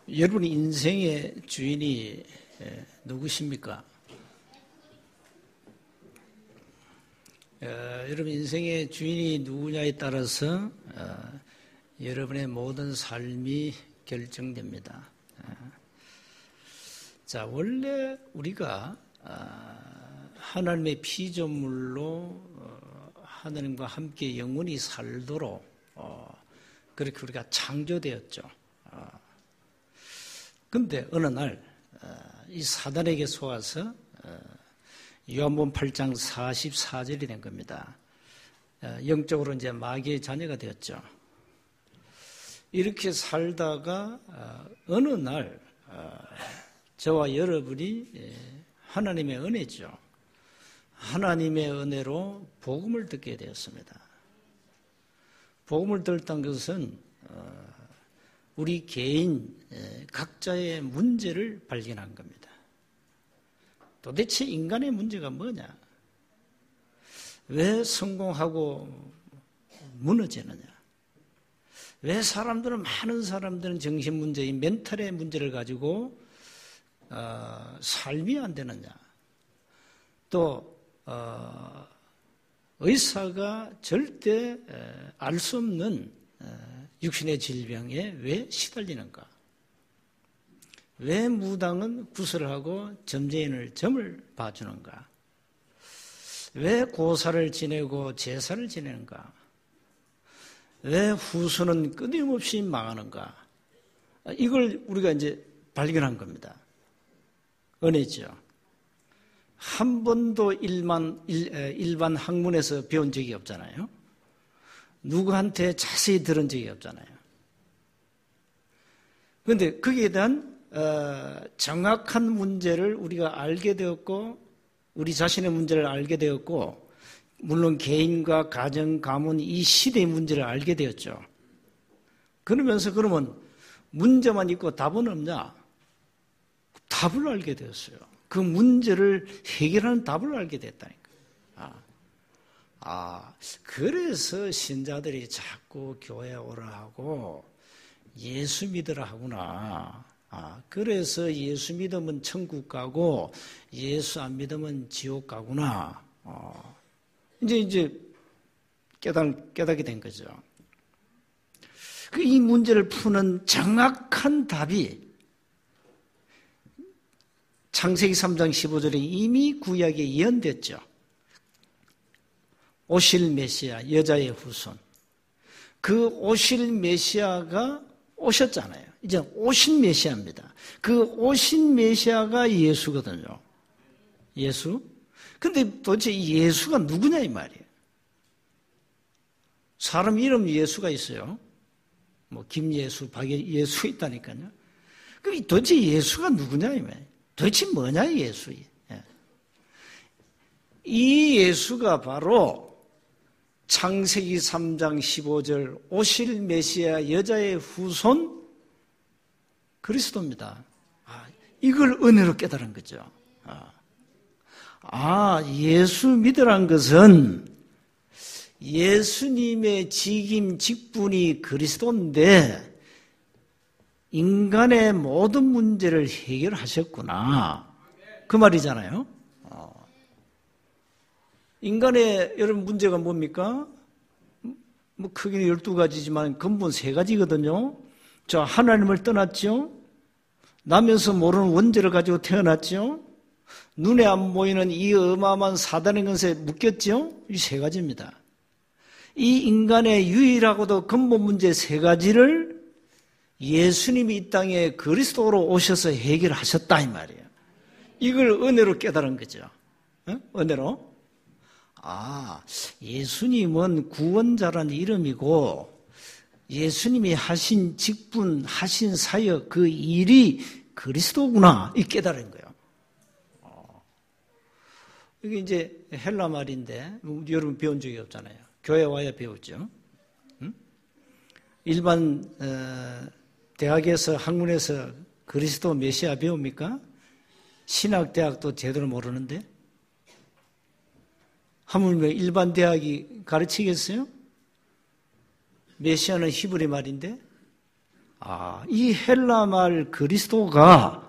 여러분 인생의 주인이 누구십니까? 여러분 인생의 주인이 누구냐에 따라서 여러분의 모든 삶이 결정됩니다. 자, 원래 우리가 하나님의 피조물로 하나님과 함께 영원히 살도록 그렇게 우리가 창조되었죠. 그런데 어느 날 이 사단에게 속아서 요한복음 8장 44절이 된 겁니다. 영적으로 이제 마귀의 자녀가 되었죠. 이렇게 살다가 어느 날 저와 여러분이 하나님의 은혜죠. 하나님의 은혜로 복음을 듣게 되었습니다. 복음을 들었다는 것은 우리 개인 각자의 문제를 발견한 겁니다. 도대체 인간의 문제가 뭐냐? 왜 성공하고 무너지느냐? 왜 많은 사람들은 정신 문제, 멘탈의 문제를 가지고 삶이 안 되느냐? 또 의사가 절대 알 수 없는 육신의 질병에 왜 시달리는가? 왜 무당은 구슬을 하고 점쟁이는 점을 봐주는가? 왜 고사를 지내고 제사를 지내는가? 왜 후손은 끊임없이 망하는가? 이걸 우리가 이제 발견한 겁니다. 은혜죠. 한 번도 일반 학문에서 배운 적이 없잖아요. 누구한테 자세히 들은 적이 없잖아요. 그런데 거기에 대한 정확한 문제를 우리가 알게 되었고, 우리 자신의 문제를 알게 되었고, 물론 개인과 가정, 가문, 이 시대의 문제를 알게 되었죠. 그러면서 그러면 문제만 있고 답은 없냐? 답을 알게 되었어요. 그 문제를 해결하는 답을 알게 됐다니까. 그래서 신자들이 자꾸 교회 오라 하고 예수 믿으라 하구나. 그래서 예수 믿으면 천국 가고 예수 안 믿으면 지옥 가구나. 이제 깨닫게 된 거죠. 이 문제를 푸는 정확한 답이 창세기 3장 15절에 이미 구약에 예언됐죠. 오실 메시아, 여자의 후손. 그 오실 메시아가 오셨잖아요. 이제 오신 메시아입니다. 그 오신 메시아가 예수거든요. 예수? 근데 도대체 예수가 누구냐 이 말이에요. 사람 이름 예수가 있어요. 뭐 김예수, 박예수 있다니까요. 그럼 도대체 예수가 누구냐 이 말이에요. 도대체 뭐냐 예수? 이 예수가 바로 창세기 3장 15절 오실 메시아 여자의 후손 그리스도입니다. 이걸 은혜로 깨달은 거죠. 예수 믿으란 것은 예수님의 직임, 직분이 그리스도인데 인간의 모든 문제를 해결하셨구나. 그 말이잖아요. 인간의 여러분 문제가 뭡니까? 뭐 크게 12가지지만 근본 3가지거든요. 저 하나님을 떠났죠. 나면서 모르는 원죄를 가지고 태어났죠. 눈에 안 보이는 이 어마어마한 사단의 것에 묶였죠. 이 3가지입니다. 이 인간의 유일하고도 근본 문제 3가지를 예수님이 이 땅에 그리스도로 오셔서 해결하셨다 이 말이에요. 이걸 은혜로 깨달은 거죠. 은혜로. 예수님은 구원자라는 이름이고 예수님이 하신 직분, 하신 사역, 그 일이 그리스도구나 이 깨달은 거예요. 이게 이제 헬라 말인데 여러분 배운 적이 없잖아요. 교회 와야 배웠죠. 일반 대학에서 학문에서 그리스도 메시아 배웁니까? 신학대학도 제대로 모르는데 하물며 일반 대학이 가르치겠어요? 메시아는 히브리 말인데 이 헬라 말 그리스도가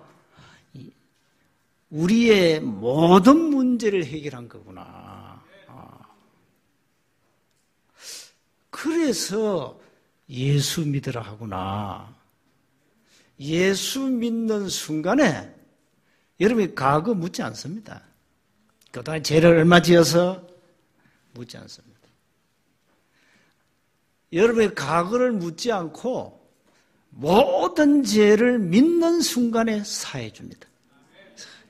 우리의 모든 문제를 해결한 거구나. 그래서 예수 믿으라 하구나. 예수 믿는 순간에 여러분이 과거 묻지 않습니다. 그동안 죄를 얼마 지어서 묻지 않습니다. 여러분의 과거를 묻지 않고 모든 죄를 믿는 순간에 사해 줍니다.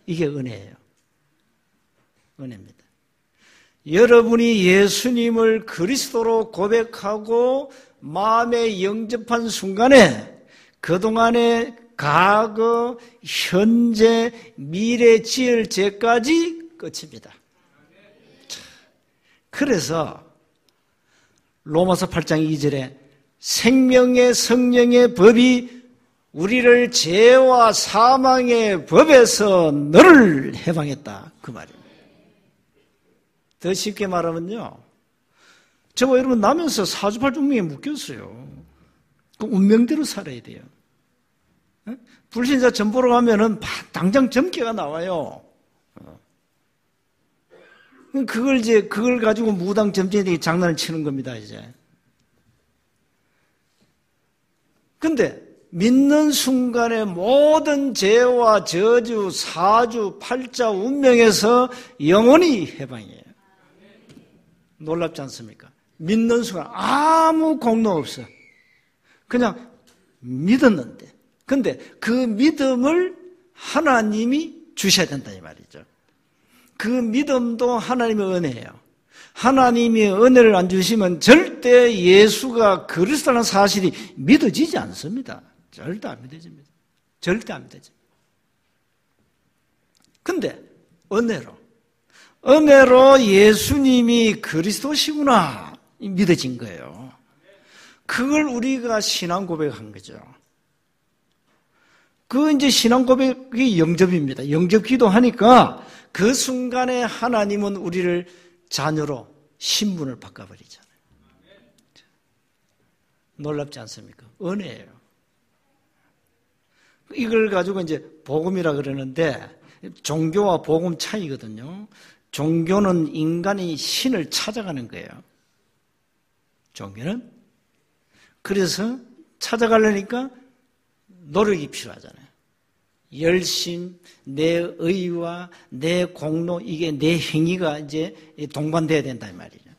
이게 은혜예요. 은혜입니다. 여러분이 예수님을 그리스도로 고백하고 마음에 영접한 순간에 그동안의 과거, 현재, 미래 지을 죄까지 끝입니다. 그래서 로마서 8장 2절에 생명의 성령의 법이 우리를 죄와 사망의 법에서 너를 해방했다. 그 말입니다. 더 쉽게 말하면요. 저와 여러분 나면서 사주팔중명에 묶였어요. 그 운명대로 살아야 돼요. 불신자 점 보러 가면은 당장 점괘가 나와요. 그걸 가지고 무당 점쟁이들이 장난을 치는 겁니다, 이제. 근데 믿는 순간에 모든 죄와 저주, 사주, 팔자, 운명에서 영원히 해방이에요. 놀랍지 않습니까? 믿는 순간 아무 공로 없어. 그냥 믿었는데. 근데 그 믿음을 하나님이 주셔야 된다 이 말이죠. 그 믿음도 하나님의 은혜예요. 하나님이 은혜를 안 주시면 절대 예수가 그리스도라는 사실이 믿어지지 않습니다. 절대 안 믿어집니다. 절대 안 믿어집니다. 근데 은혜로 예수님이 그리스도시구나 믿어진 거예요. 그걸 우리가 신앙 고백한 거죠. 그 이제 신앙 고백이 영접입니다. 영접 기도하니까 그 순간에 하나님은 우리를 자녀로 신분을 바꿔버리잖아요. 놀랍지 않습니까? 은혜예요. 이걸 가지고 이제 복음이라 그러는데 종교와 복음 차이거든요. 종교는 인간이 신을 찾아가는 거예요. 종교는. 그래서 찾아가려니까 노력이 필요하잖아요. 열심, 내 의와 내 공로, 이게 내 행위가 이제 동반돼야 된다 이 말이죠.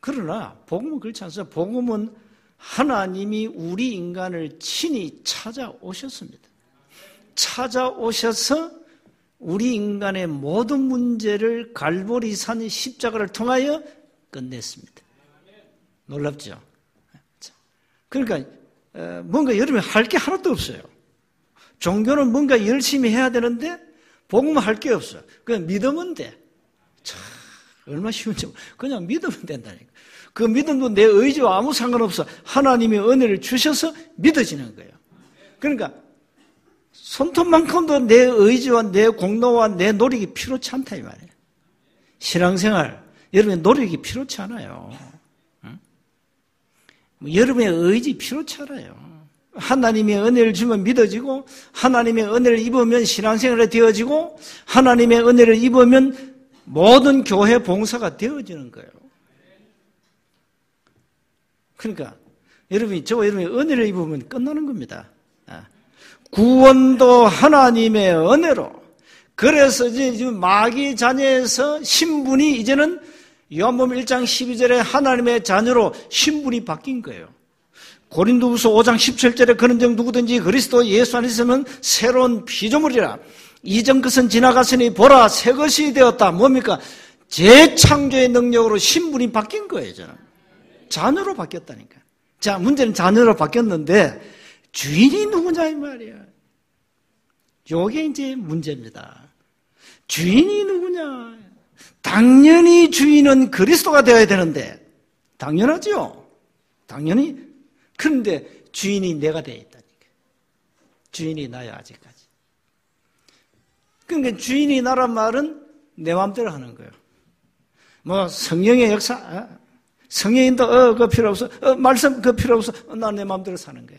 그러나 복음은 그렇지 않습니다. 복음은 하나님이 우리 인간을 친히 찾아오셨습니다. 찾아오셔서 우리 인간의 모든 문제를 갈보리산 십자가를 통하여 끝냈습니다. 놀랍죠? 그러니까 뭔가 여러분이 할 게 하나도 없어요. 종교는 뭔가 열심히 해야 되는데 복음은 할 게 없어요. 그냥 믿으면 돼. 참 얼마나 쉬운지 그냥 믿으면 된다니까. 그 믿음도 내 의지와 아무 상관없어. 하나님이 은혜를 주셔서 믿어지는 거예요. 그러니까 손톱만큼도 내 의지와 내 공로와 내 노력이 필요치 않다 이 말이에요. 신앙생활 여러분의 노력이 필요치 않아요. 여러분의 의지 필요치 않아요. 하나님의 은혜를 주면 믿어지고 하나님의 은혜를 입으면 신앙생활이 되어지고 하나님의 은혜를 입으면 모든 교회 봉사가 되어지는 거예요. 그러니까 저와 여러분이 은혜를 입으면 끝나는 겁니다. 구원도 하나님의 은혜로. 그래서 이제 마귀 자녀에서 신분이 이제는 요한복음 1장 12절에 하나님의 자녀로 신분이 바뀐 거예요. 고린도후서 5장 17절에 그런즉 누구든지 그리스도 예수 안에 있으면 새로운 피조물이라. 이전 것은 지나갔으니 보라 새 것이 되었다. 뭡니까? 재창조의 능력으로 신분이 바뀐 거예요. 저는. 자녀로 바뀌었다니까. 자, 문제는 자녀로 바뀌었는데 주인이 누구냐 이 말이야. 요게 이제 문제입니다. 주인이 누구냐? 당연히 주인은 그리스도가 되어야 되는데 당연하죠. 당연히. 그런데 주인이 내가 되어 있다니까. 주인이 나야 아직까지. 그러니까 주인이 나란 말은 내 마음대로 하는 거예요. 뭐 성령의 역사, 성령님도 그거 필요 없어. 말씀 그거 필요 없어. 나 내 마음대로 사는 거야.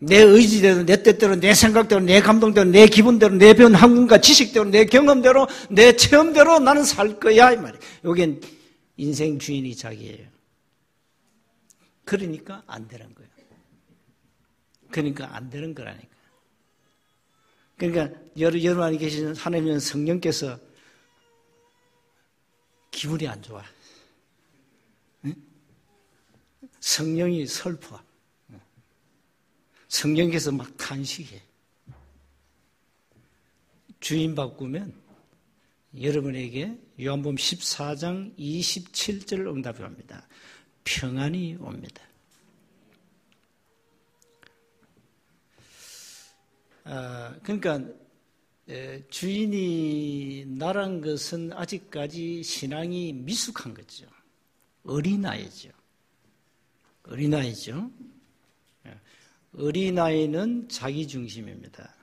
내 의지대로, 내 뜻대로, 내 생각대로, 내 감동대로, 내 기분대로, 내 배운 학문과 지식대로, 내 경험대로, 내 체험대로 나는 살 거야 이 말이야. 여긴 인생 주인이 자기예요. 그러니까 안 되는 거예요. 그러니까 안 되는 거라니까. 그러니까 여러분 안에 계시는 하나님은 성령께서 기분이 안 좋아. 응? 성령이 슬퍼. 성령께서 막 탄식해. 주인 바꾸면 여러분에게 요한복음 14장 27절 응답이 옵니다. 평안이 옵니다. 그러니까 주인이 나란 것은 아직까지 신앙이 미숙한 거죠. 어린아이죠. 어린아이죠. 어린아이는 자기 중심입니다.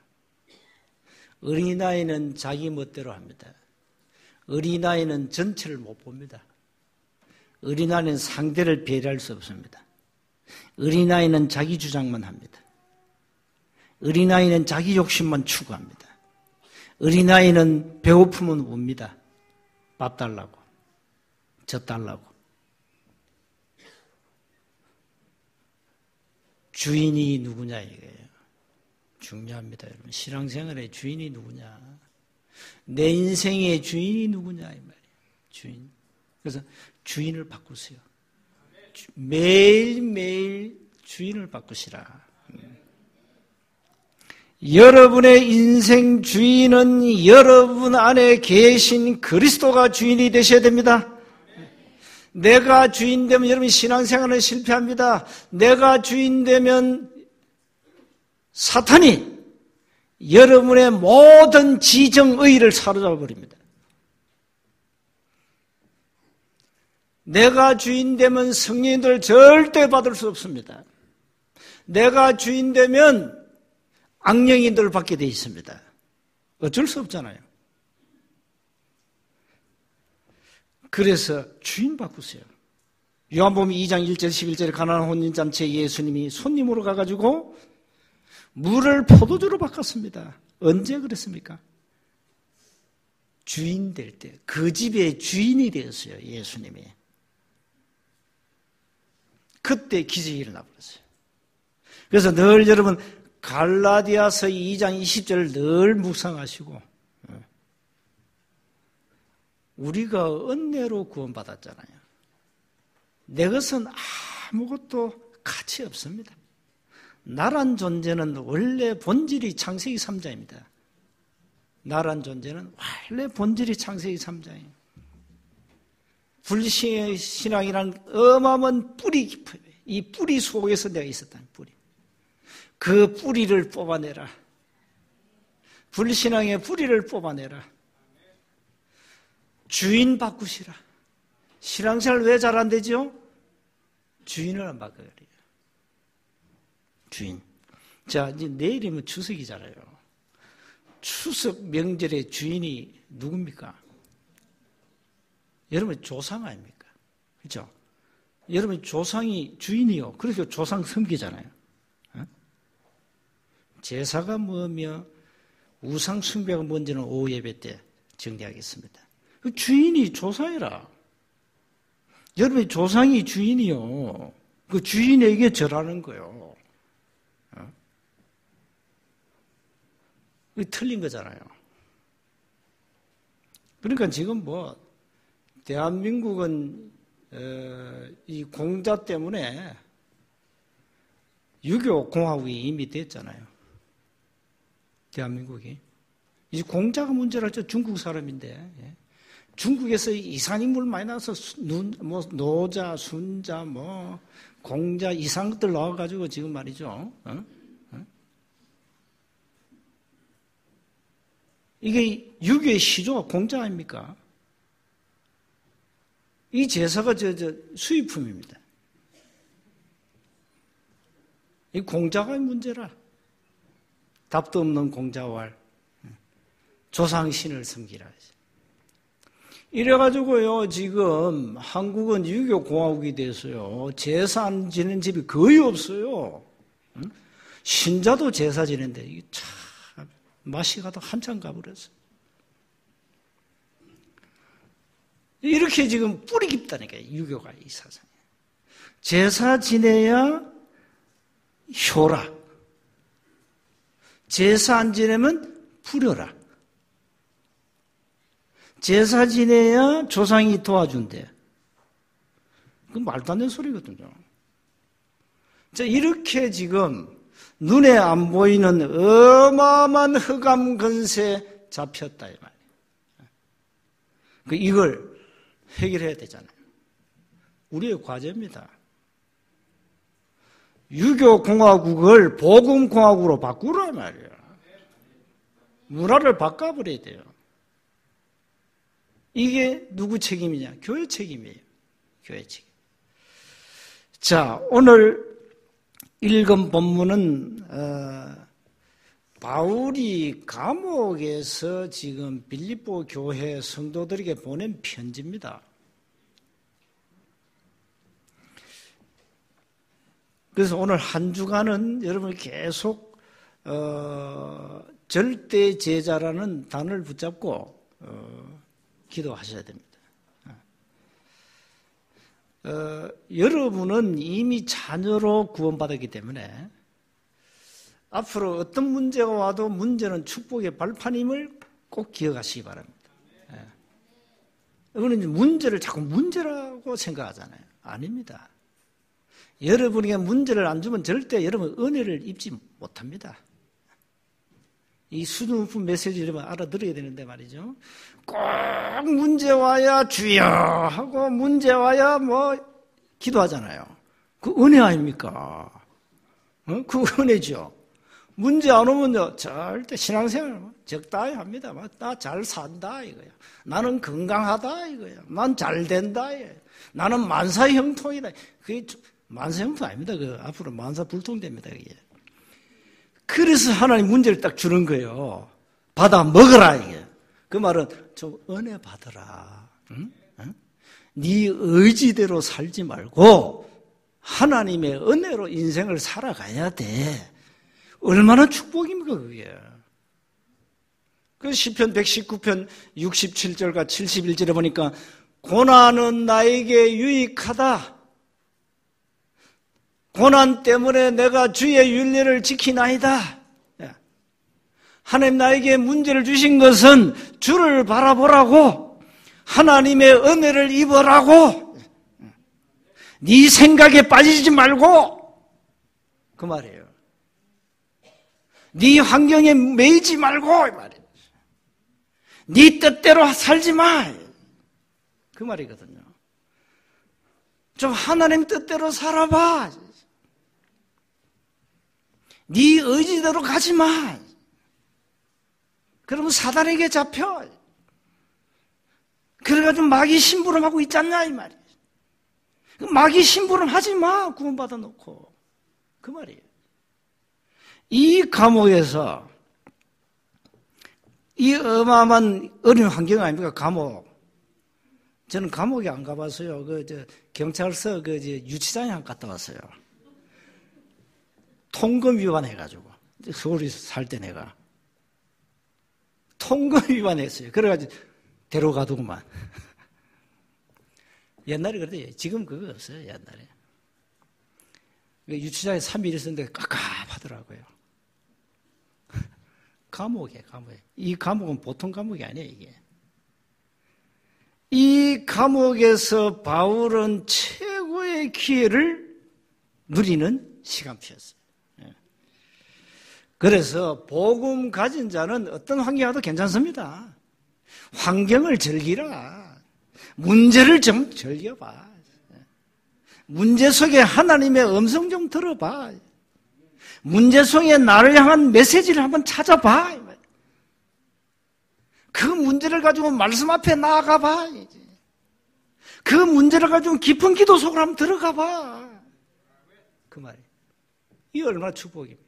어린아이는 자기 멋대로 합니다. 어린아이는 전체를 못 봅니다. 어린아이는 상대를 배려할 수 없습니다. 어린아이는 자기 주장만 합니다. 어린아이는 자기 욕심만 추구합니다. 어린아이는 배고프면 웁니다. 밥 달라고, 젖 달라고. 주인이 누구냐 이거예요. 중요합니다, 여러분. 신앙생활의 주인이 누구냐. 내 인생의 주인이 누구냐 이 말이에요. 주인. 그래서 주인을 바꾸세요. 매일매일 주인을 바꾸시라. 여러분의 인생 주인은 여러분 안에 계신 그리스도가 주인이 되셔야 됩니다. 내가 주인 되면 여러분 신앙생활은 실패합니다. 내가 주인 되면 사탄이 여러분의 모든 지정의의를 사로잡아 버립니다. 내가 주인 되면 성령님들 절대 받을 수 없습니다. 내가 주인 되면 악령인들을 받게 되어 있습니다. 어쩔 수 없잖아요. 그래서 주인 바꾸세요. 요한복음 2장 1절 11절에 가나안 혼인잔치에 예수님이 손님으로 가가지고 물을 포도주로 바꿨습니다. 언제 그랬습니까? 주인 될 때, 그 집의 주인이 되었어요. 예수님이. 그때 기적이 일어나 버렸어요. 그래서 늘 여러분 갈라디아서 2장 20절을 늘 묵상하시고, 우리가 은혜로 구원받았잖아요. 내 것은 아무것도 가치 없습니다. 나란 존재는 원래 본질이 창세기 3장입니다. 나란 존재는 원래 본질이 창세기 3장이에요. 불신앙이란 어마어마한 뿌리 깊어요. 이 뿌리 속에서 내가 있었다는 뿌리. 그 뿌리를 뽑아내라. 불신앙의 뿌리를 뽑아내라. 주인 바꾸시라. 신앙생활 왜 잘 안 되죠? 주인을 안 바꿔요. 주인. 자, 이제 내일이면 추석이잖아요. 추석 명절의 주인이 누굽니까? 여러분 조상 아닙니까? 그렇죠? 여러분 조상이 주인이요. 그래서 조상 섬기잖아요. 제사가 뭐며 우상 숭배가 뭔지는 오후 예배 때 정리하겠습니다. 그 주인이 조상이라. 여러분의 조상이 주인이요. 그 주인에게 절하는 거요. 틀린 거잖아요. 그러니까 지금 뭐 대한민국은 이 공자 때문에 유교 공화국이 이미 됐잖아요. 대한민국이. 이 공자가 문제라죠. 중국 사람인데. 중국에서 이상한 인물 많이 나와서 노자, 순자, 공자 이상한 것들 나와가지고 지금 말이죠. 이게 유교의 시조 공자 아닙니까? 이 제사가 수입품입니다. 이 공자가 문제라. 답도 없는 공자왈. 조상신을 섬기라. 이래가지고요, 지금 한국은 유교공화국이 돼서요, 제사 안 지내는 집이 거의 없어요. 신자도 제사 지낸데, 이게 참, 맛이 가도 한참 가버렸어요. 이렇게 지금 뿌리 깊다니까요, 유교가 이 사상에. 제사 지내야 효라. 제사 안 지내면 불효라. 제사 지내야 조상이 도와준대. 그건 말도 안 되는 소리거든요. 자, 이렇게 지금 눈에 안 보이는 어마어마한 흑암 근세에 잡혔다 이 말이에요. 이걸 해결해야 되잖아요. 우리의 과제입니다. 유교공화국을 복음공화국으로 바꾸라 말이에요. 문화를 바꿔버려야 돼요. 이게 누구 책임이냐? 교회 책임이에요. 교회 책임. 자, 오늘 읽은 본문은 바울이 감옥에서 지금 빌립보 교회 성도들에게 보낸 편지입니다. 그래서 오늘 한 주간은 여러분 계속 절대 제자라는 단어를 붙잡고 기도하셔야 됩니다. 여러분은 이미 자녀로 구원받았기 때문에 앞으로 어떤 문제가 와도 문제는 축복의 발판임을 꼭 기억하시기 바랍니다. 이거는 문제를 자꾸 문제라고 생각하잖아요. 아닙니다. 여러분에게 문제를 안 주면 절대 여러분 은혜를 입지 못합니다. 이 수준 높은 메시지를 여러분 알아들어야 되는데 말이죠. 꼭 문제 와야 주여 하고 문제 와야 뭐 기도하잖아요. 그 은혜 아닙니까? 그 은혜죠. 문제 안 오면요 절대 신앙생활 적당히 합니다. 나 잘 산다 이거야. 나는 건강하다 이거야. 난 잘 된다 이거야. 나는 만사형통이다. 그게 만사형통 아닙니다. 그 앞으로 만사불통됩니다. 그게. 그래서 하나님 문제를 딱 주는 거예요. 받아 먹어라 이게. 그 말은 좀 은혜 받아라. 응? 응? 네 의지대로 살지 말고 하나님의 은혜로 인생을 살아가야 돼. 얼마나 축복입니까 그게. 그 시편 119편 67절과 71절에 보니까 고난은 나에게 유익하다. 고난 때문에 내가 주의 윤리를 지키나이다. 하나님 나에게 문제를 주신 것은 주를 바라보라고, 하나님의 은혜를 입으라고, 네 생각에 빠지지 말고, 그 말이에요. 네 환경에 매이지 말고, 이 말이에요. 네 뜻대로 살지 마. 그 말이거든요. 좀 하나님 뜻대로 살아봐. 네 의지대로 가지 마. 그러면 사단에게 잡혀. 그래가지고 마귀 심부름하고 있지 않냐 이 말이에요. 마귀 심부름 하지 마. 구원받아 놓고. 그 말이에요. 이 감옥에서 이 어마어마한 어려운 환경 아닙니까? 감옥. 저는 감옥에 안 가봤어요. 경찰서 유치장에 안 갔다 왔어요. 통금 위반해가지고 서울에서 살 때 내가 통금 위반했어요. 그래가지고 데려가더구만. 옛날에 그래도 지금 그거 없어요. 옛날에 유치장에 3일 있었는데 깝깝하더라고요. 감옥에. 이 감옥은 보통 감옥이 아니에요. 이게 이 감옥에서 바울은 최고의 기회를 누리는 시간표였어요. 그래서 복음 가진 자는 어떤 환경이 와도 괜찮습니다. 환경을 즐기라. 문제를 좀 즐겨봐. 문제 속에 하나님의 음성 좀 들어봐. 문제 속에 나를 향한 메시지를 한번 찾아봐. 그 문제를 가지고 말씀 앞에 나아가봐. 그 문제를 가지고 깊은 기도 속으로 한번 들어가봐. 그 말이에요. 이게 얼마나 축복입니까?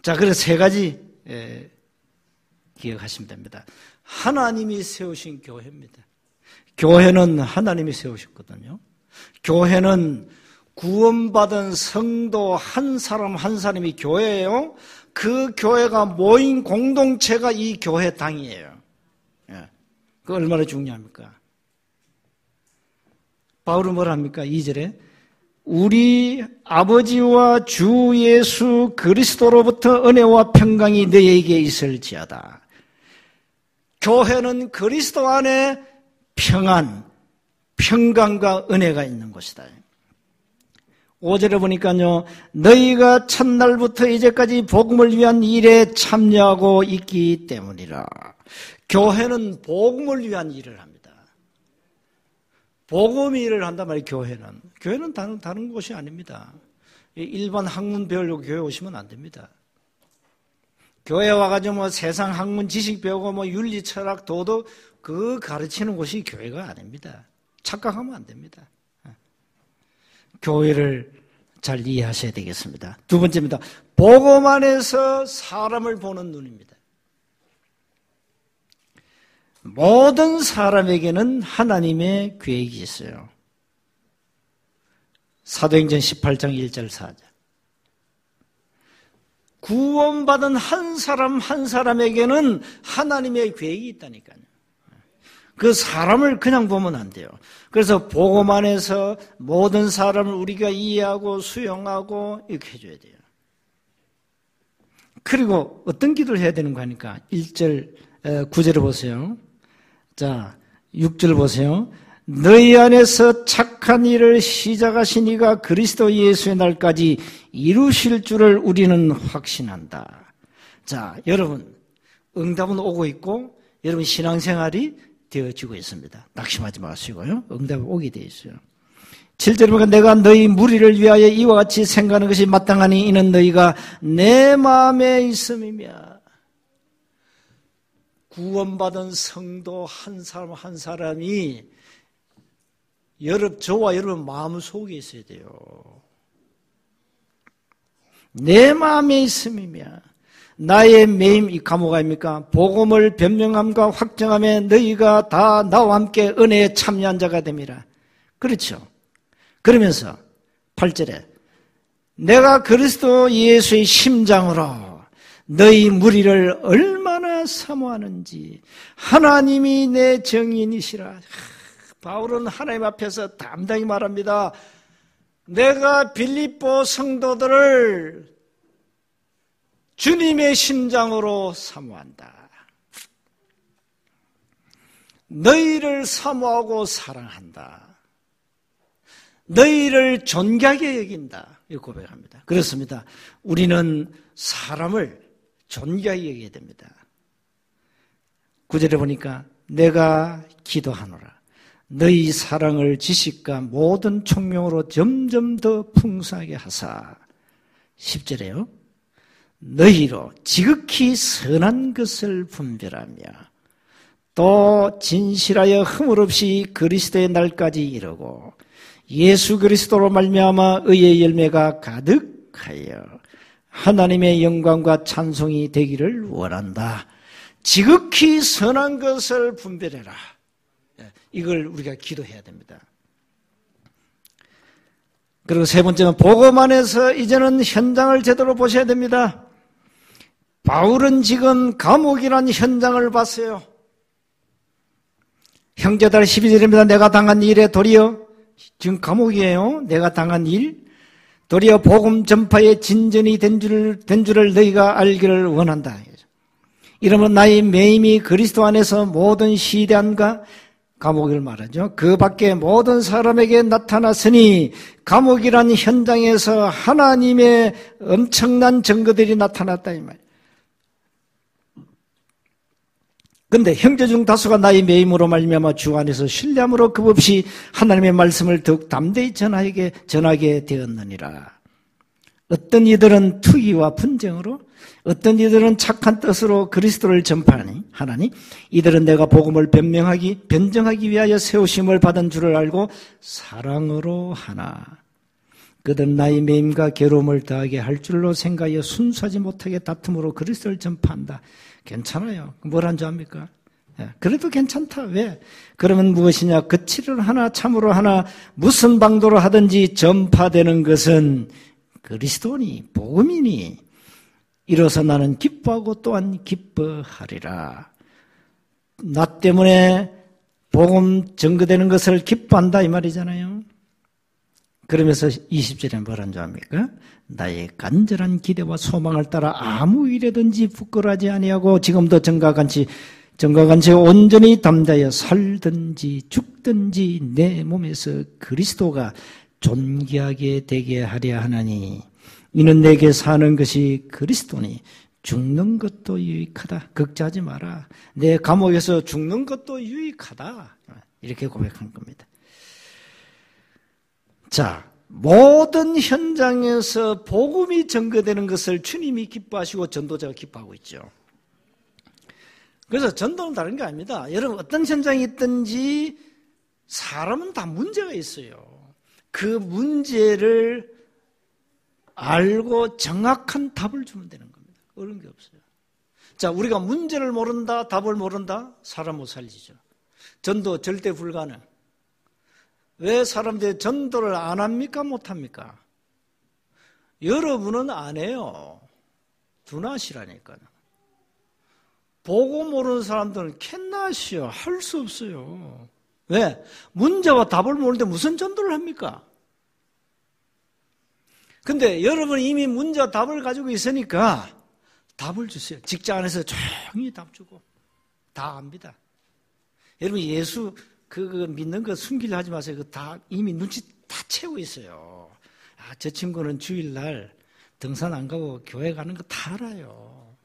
자, 그래서 세 가지 기억하시면 됩니다. 하나님이 세우신 교회입니다. 교회는 하나님이 세우셨거든요. 교회는 구원받은 성도 한 사람 한 사람이 교회예요. 그 교회가 모인 공동체가 이 교회당이에요. 예. 그 얼마나 중요합니까? 바울은 뭘 합니까? 2절에 우리 아버지와 주 예수 그리스도로부터 은혜와 평강이 너희에게 있을지어다. 교회는 그리스도 안에 평안, 평강과 은혜가 있는 곳이다. 5절에 보니까요, 너희가 첫날부터 이제까지 복음을 위한 일에 참여하고 있기 때문이라. 교회는 복음을 위한 일을 합니다. 복음 일을 한단 말이에요, 교회는. 교회는 다른 곳이 아닙니다. 일반 학문 배우려고 교회 오시면 안 됩니다. 교회 와가지고 뭐 세상 학문 지식 배우고 뭐 윤리, 철학, 도덕, 그거 가르치는 곳이 교회가 아닙니다. 착각하면 안 됩니다. 교회를 잘 이해하셔야 되겠습니다. 두 번째입니다. 복음 안에서 사람을 보는 눈입니다. 모든 사람에게는 하나님의 계획이 있어요. 사도행전 18장 1절 4절. 구원받은 한 사람 한 사람에게는 하나님의 계획이 있다니까요. 그 사람을 그냥 보면 안 돼요. 그래서 복음 안에서 모든 사람을 우리가 이해하고 수용하고 이렇게 해줘야 돼요. 그리고 어떤 기도를 해야 되는 거 하니까 1절, 9절을 보세요. 자, 6절 보세요. 너희 안에서 착한 일을 시작하신 이가 그리스도 예수의 날까지 이루실 줄을 우리는 확신한다. 자, 여러분, 응답은 오고 있고 여러분 신앙생활이 되어지고 있습니다. 낙심하지 마시고요. 응답이 오게 되어 있어요. 7절에 보니까 내가 너희 무리를 위하여 이와 같이 생각하는 것이 마땅하니 이는 너희가 내 마음에 있음이며. 구원받은 성도 한 사람 한 사람이 저와 여러분 마음 속에 있어야 돼요. 내 마음에 있음이며 나의 매임, 이 감옥 아닙니까? 복음을 변명함과 확정함에 너희가 다 나와 함께 은혜에 참여한 자가 됨이라. 그렇죠. 그러면서 8절에 내가 그리스도 예수의 심장으로 너희 무리를 얼마나 사모하는지 하나님이 내 정인이시라. 바울은 하나님 앞에서 담당히 말합니다. 내가 빌립보 성도들을 주님의 심장으로 사모한다. 너희를 사모하고 사랑한다. 너희를 존귀하게 여긴다. 이렇게 고백합니다. 그렇습니다. 우리는 사람을 존귀하게 여겨야 됩니다. 9절에 보니까 내가 기도하노라. 너희 사랑을 지식과 모든 총명으로 점점 더 풍성하게 하사. 10절에요. 너희로 지극히 선한 것을 분별하며 또 진실하여 허물 없이 그리스도의 날까지 이르고 예수 그리스도로 말미암아 의의 열매가 가득하여 하나님의 영광과 찬송이 되기를 원한다. 지극히 선한 것을 분별해라. 이걸 우리가 기도해야 됩니다. 그리고 세 번째는 복음 안에서 이제는 현장을 제대로 보셔야 됩니다. 바울은 지금 감옥이라는 현장을 봤어요. 형제들 12절입니다. 내가 당한 일에 도리어 지금 감옥이에요. 내가 당한 일 도리어 복음 전파에 진전이 된 줄을 너희가 알기를 원한다. 이러면 나의 매임이 그리스도 안에서 모든 시대안과 감옥을 말하죠. 그 밖에 모든 사람에게 나타났으니 감옥이란 현장에서 하나님의 엄청난 증거들이 나타났다 이 말. 그런데 형제 중 다수가 나의 매임으로 말미암아 주 안에서 신뢰함으로 급없이 하나님의 말씀을 더욱 담대히 전하게 되었느니라. 어떤 이들은 투기와 분쟁으로, 어떤 이들은 착한 뜻으로 그리스도를 전파하니 이들은 내가 복음을 변정하기 위하여 세우심을 받은 줄을 알고 사랑으로 하나. 그들은 나의 매임과 괴로움을 더하게 할 줄로 생각하여 순수하지 못하게 다툼으로 그리스도를 전파한다. 괜찮아요. 뭘 한 줄 압니까? 그래도 괜찮다. 왜? 그러면 무엇이냐? 거칠을 하나 참으로 하나 무슨 방도로 하든지 전파되는 것은 그리스도니 복음이니 이로써 나는 기뻐하고 또한 기뻐하리라. 나 때문에 복음 전거되는 것을 기뻐한다 이 말이잖아요. 그러면서 20절에 뭐라는 줄 압니까? 나의 간절한 기대와 소망을 따라 아무 일에든지 부끄러워하지 아니하고 지금도 전과 같이 온전히 담대하여 살든지 죽든지 내 몸에서 그리스도가 존귀하게 되게 하려 하나니 이는 내게 사는 것이 그리스도니 죽는 것도 유익하다. 걱정하지 마라. 내 감옥에서 죽는 것도 유익하다. 이렇게 고백한 겁니다. 자, 모든 현장에서 복음이 전거되는 것을 주님이 기뻐하시고 전도자가 기뻐하고 있죠. 그래서 전도는 다른 게 아닙니다. 여러분 어떤 현장이 있든지 사람은 다 문제가 있어요. 그 문제를 알고 정확한 답을 주면 되는 겁니다. 어려운 게 없어요. 자, 우리가 문제를 모른다, 답을 모른다, 사람 못 살리죠. 전도 절대 불가능. 왜 사람들이 전도를 안 합니까? 못 합니까? 여러분은 안 해요. 두나시라니까요. 보고 모르는 사람들은 캔나시요. 할 수 없어요. 왜? 문제와 답을 모르는데 무슨 전도를 합니까? 근데 여러분이 이미 문제와 답을 가지고 있으니까 답을 주세요. 직장 안에서 조용히 답 주고 다 압니다. 여러분 예수 믿는 거 숨기려 하지 마세요. 다 이미 눈치 다 채우고 있어요. 아, 저 친구는 주일날 등산 안 가고 교회 가는 거 다 알아요.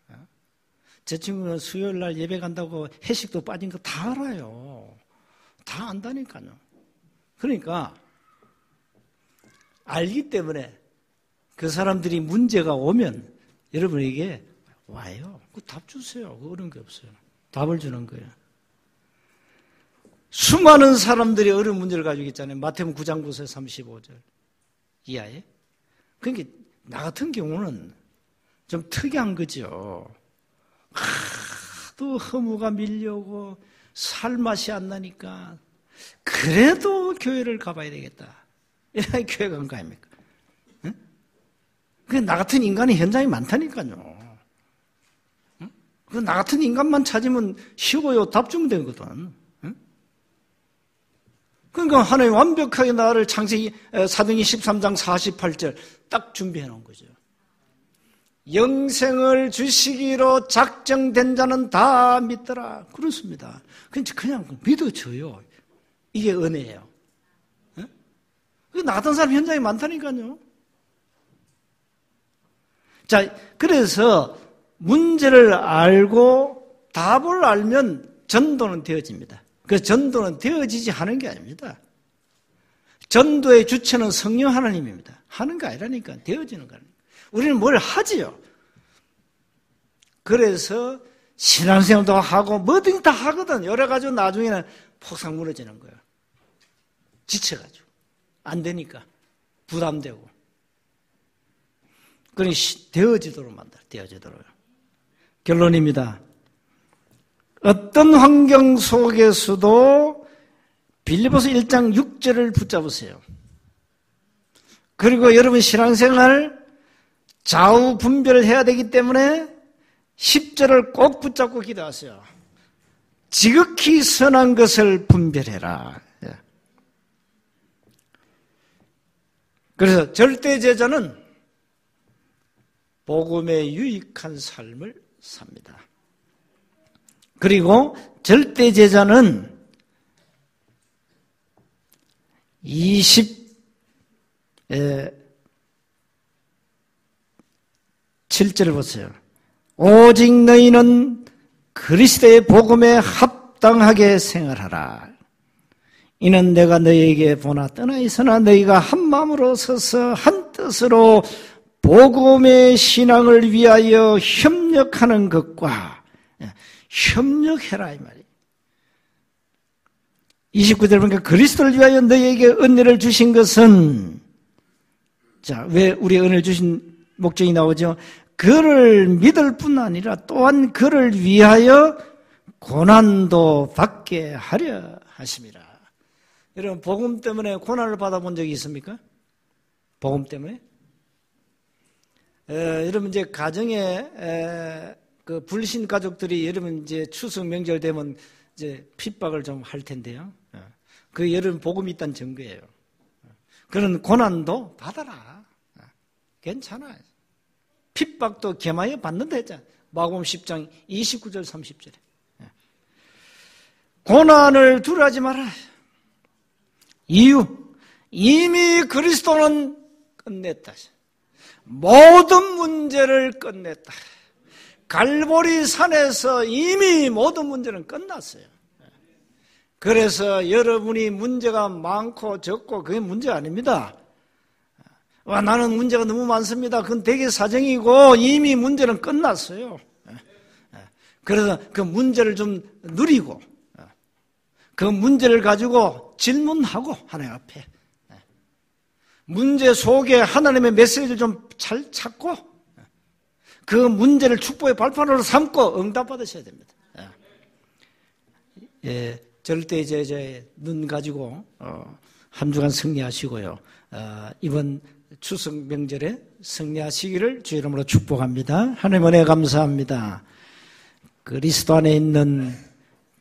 저 친구는 수요일날 예배 간다고 회식도 빠진 거 다 알아요. 다 안다니까요. 그러니까 알기 때문에 그 사람들이 문제가 오면 여러분에게 와요. 그 답 주세요. 어려운 게 없어요. 답을 주는 거예요. 수많은 사람들이 어려운 문제를 가지고 있잖아요. 마태복음 9장 9절 35절 이하에. 그러니까 나 같은 경우는 좀 특이한 거죠. 하도 허무가 밀려오고 살 맛이 안 나니까 그래도 교회를 가봐야 되겠다. 이렇게 교회 간 거 아닙니까? 응? 나 같은 인간이 현장이 많다니까요. 응? 나 같은 인간만 찾으면 쉬워요. 답 주면 되거든. 응? 그러니까 하나님 완벽하게 나를 창세기 사도행전 13장 48절 딱 준비해 놓은 거죠. 영생을 주시기로 작정된 자는 다 믿더라. 그렇습니다. 그냥 믿어줘요. 이게 은혜예요. 나 같은 사람 현장에 많다니까요. 자, 그래서 문제를 알고 답을 알면 전도는 되어집니다. 그 전도는 되어지지 하는 게 아닙니다. 전도의 주체는 성령 하나님입니다. 하는 게 아니라니까 되어지는 거예요. 우리는 뭘 하지요. 그래서 신앙생활도 하고 뭐든지 다 하거든. 여러 가지로 나중에는 폭삭 무너지는 거예요. 지쳐가지고. 안 되니까. 부담되고. 그러니 되어지도록 만들어. 되어지도록요. 결론입니다. 어떤 환경 속에서도 빌립보서 1장 6절을 붙잡으세요. 그리고 여러분 신앙생활 좌우 분별을 해야 되기 때문에 10절을 꼭 붙잡고 기도하세요. 지극히 선한 것을 분별해라. 그래서 절대제자는 복음에 유익한 삶을 삽니다. 그리고 절대제자는 27절을 보세요. 오직 너희는 그리스도의 복음에 합당하게 생활하라. 이는 내가 너희에게 보나 떠나 있으나 너희가 한 마음으로 서서 한 뜻으로 복음의 신앙을 위하여 협력하는 것과 협력해라 이 말이에요. 29절 보니까 그리스도를 위하여 너희에게 은혜를 주신 것은 자, 왜 우리 은혜를 주신 목적이 나오죠? 그를 믿을 뿐 아니라 또한 그를 위하여 고난도 받게 하려 하심이라. 여러분, 복음 때문에 고난을 받아본 적이 있습니까? 복음 때문에? 여러분, 이제 가정에 그 불신 가족들이 여러분 이제 추석 명절 되면 이제 핍박을 좀 할 텐데요. 그 여러분 복음이 있다는 증거예요. 그런 고난도 받아라. 괜찮아. 핍박도 겸하여 받는다 했잖아. 마가복음 10장 29절 30절에. 고난을 두려워하지 마라. 이유, 이미 그리스도는 끝냈다. 모든 문제를 끝냈다. 갈보리 산에서 이미 모든 문제는 끝났어요. 그래서 여러분이 문제가 많고 적고 그게 문제 아닙니다. 나는 문제가 너무 많습니다. 그건 대개 사정이고 이미 문제는 끝났어요. 그래서 그 문제를 좀 누리고 그 문제를 가지고 질문하고 하나님 앞에 문제 속에 하나님의 메시지를 좀 잘 찾고 그 문제를 축복의 발판으로 삼고 응답받으셔야 됩니다. 절대 이제 눈 가지고 한 주간 승리하시고요. 이번 추석 명절에 승리하시기를 주 이름으로 축복합니다. 하나님 은혜 감사합니다. 그리스도 안에 있는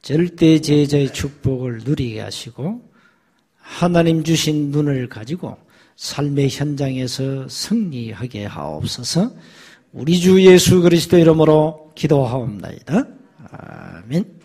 절대 제자의 축복을 누리게 하시고 하나님 주신 눈을 가지고 삶의 현장에서 승리하게 하옵소서. 우리 주 예수 그리스도 이름으로 기도하옵나이다. 아멘.